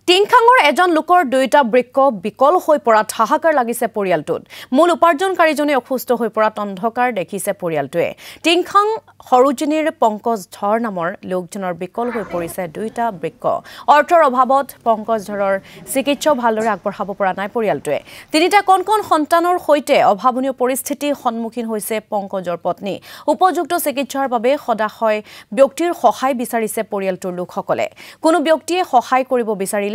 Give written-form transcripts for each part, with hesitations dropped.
টিংখাঙৰ এজন লোকৰ দুইটা বৃক্ক বিকল হৈ পৰাত হাহাকাৰ লাগিছে পৰিয়ালটোত মূল উপাৰ্জনকাৰীজনে অসুস্থ হৈ পৰাত অন্ধকাৰ দেখিছে পৰিয়ালটোৱে টিংখাং সৰুজিনীৰ পংকজ ধৰ নামৰ লোকজনৰ বিকল হৈ পৰিছে দুইটা বৃক্ক অৰ্থৰ অভাৱত পংকজ ধৰৰ চিকিৎসা ভালদৰে আগবঢ়াব পৰা নাই পৰিয়ালটোৱে তিনিটা কণ সন্তানৰ হৈতে অভাৱনীয় পৰিস্থিতি সন্মুখীন হৈছে পংকজৰ পত্নী উপযুক্ত চিকিৎসাৰ বাবে সদাশয় ব্যক্তিৰ সহায় বিচাৰিছে পৰিয়ালটোৰ লোকসকলে কোনো ব্যক্তিয়ে সহায় কৰিব বিচাৰিলে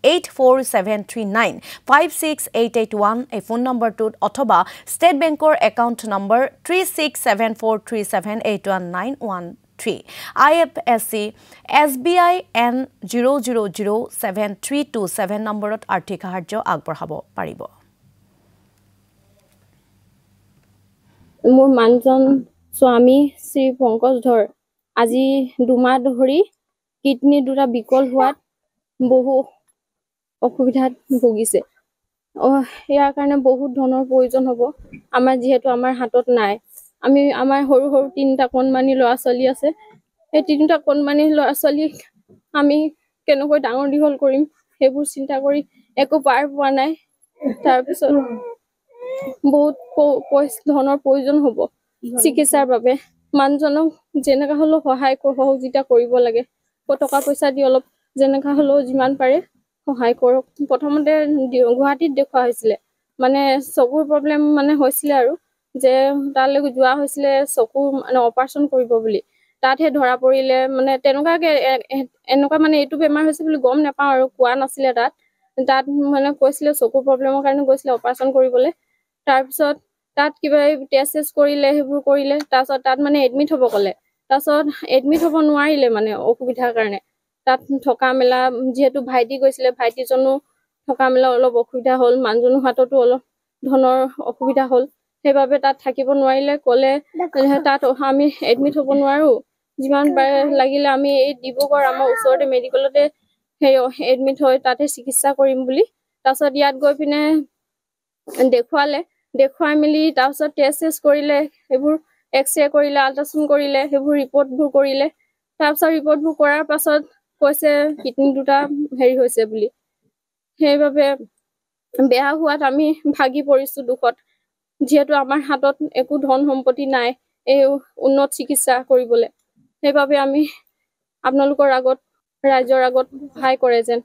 84739568881 এই ফোন নম্বৰটোত অথবা ষ্টেট বেংকৰ account number 367437819113 IFSC SBI N000732 নম্বৰত আৰ্থিক সাহায্য আগবঢ়াব পাৰিব মোৰ মানজন স্বামী শ্ৰী পংকজ ধৰ আজি দুমাহ ধৰি কিডনি দুটা বিকল হোৱাত বহু অসুবিধাত ভুগিছে ইয়াৰ কাৰণে বহুত ধনৰ প্ৰয়োজন হ'ব আমাৰ যেহেতু আমাৰ হাতত নাই আমি আমাৰ সৰু সৰু তিনিটা কণমানি ল'ৰা ছোৱালী আছে এই তিনিটা কণমানি ল'ৰা ছোৱালীক আমি কেনেকৈ ডাঙৰ দীঘল কৰিম সেইবোৰ চিন্তা কৰি একো পাৰ পোৱা নাই তাৰ পিছত বহুত ধনৰ প্ৰয়োজন হ'ব চিকিৎসাৰ বাবে মানুহজনক যেনেকা হলেও সহযোগিতা কৰিব লাগে টকা পইচা দি অলপ যেনেকা হলেও যিমান পাৰে সহায় কৰক প্ৰথমতে গুৱাহাটীত দেখুৱা হৈছিলে মানে চকুৰ প্ৰব্লেম মানে হৈছিলে আৰু যে তালৈ যোৱা হৈছিলে চকু মানে অপাৰেশ্যন কৰিব বুলি তাতহে ধৰা পৰিলে মানে এনেকুৱা মানে এইটো বেমাৰ হৈছে বুলি গম নাপাওঁ আৰু কোৱা নাছিলে তাত মানে কৈছিলে চকুৰ প্ৰব্লেমৰ কাৰণে গৈছিলে অপাৰেশ্যন কৰিবলৈ তাৰপিছত তাত কিবা টেষ্ট কৰিলে সেইবোৰ কৰিলে তাৰপিছত তাত মানে এডমিট হ'ব ক'লে তাৰপিছত এডমিট হ'ব নোৱাৰিলে মানে অসুবিধাৰ কাৰণে তাত থকা মেলা যেহেতু ভাইটি গৈছিলে ভাইটিজনো থকা মেলা অলপ অসুবিধা হ'ল মানুহজনৰ হাততো অলপ ধনৰ অসুবিধা হ'ল সেইবাবে তাত থাকিব নোৱাৰিলে ক'লে তাত আমি এডমিট হ'ব নোৱাৰো যিমান পাৰে লাগিলে আমি এই ডিব্ৰুগড় আমাৰ ওচৰতে মেডিকেলতে সেই এডমিট হৈ তাতে চিকিৎসা কৰিম বুলি তাৰপিছত ইয়াত গৈ পিনে দেখুৱাই মেলি তাৰপিছত টেষ্ট কৰিলে সেইবোৰ এক্সৰে কৰিলে আল্ট্ৰাচাউণ্ড কৰিলে সেইবোৰ ৰিপৰ্টবোৰ কৰিলে তাৰপিছত ৰিপৰ্টবোৰ কৰাৰ পাছত কৈছে কিডনি দুটা হৈছে বুলি সেইবাবে বেয়া হোৱাত আমি ভাগি পৰিছো দুখত যেহেতু আমাৰ হাতত একো ধন সম্পত্তি নাই এই উন্নত চিকিৎসা কৰিবলৈ সেইবাবে আমি আপোনালোকৰ আগত ৰাইজৰ আগত সহায় কৰে যেন